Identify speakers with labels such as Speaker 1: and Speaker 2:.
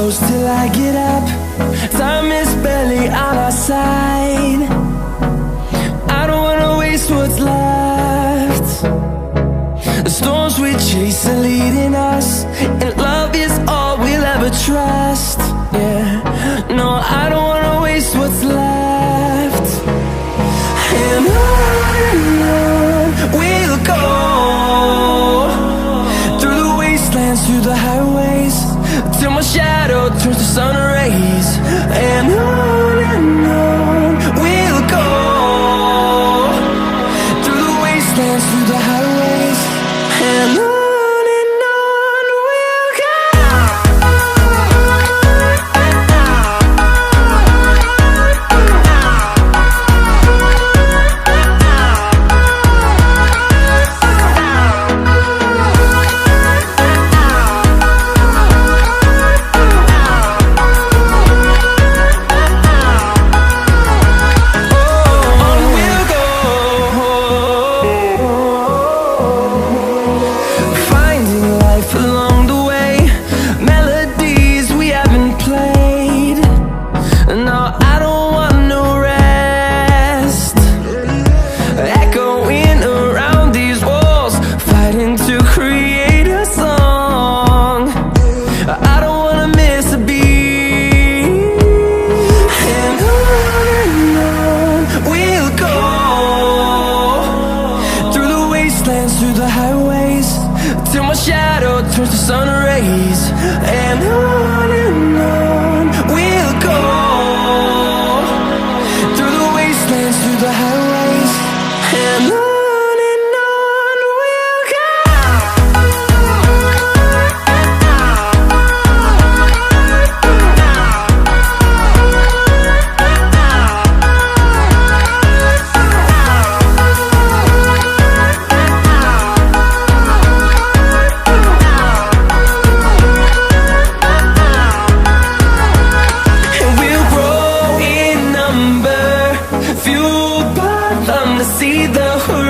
Speaker 1: close till I get up. Time is barely on our side. I don't wanna waste what's left. The storms we chase are leading us, and love is all we'll ever trust. Yeah, no, I don't wanna waste what's left. And on we'll go, through the wastelands, through the highways, till my shadow turns to sun rays. And on we'll go, through the wastelands, through the highways, and on we'll go. Through the highways, till my shadow turns to sun rays. And on we'll go, through the wastelands, through the highways, and on we'll go. Fueled by them to see the horizon.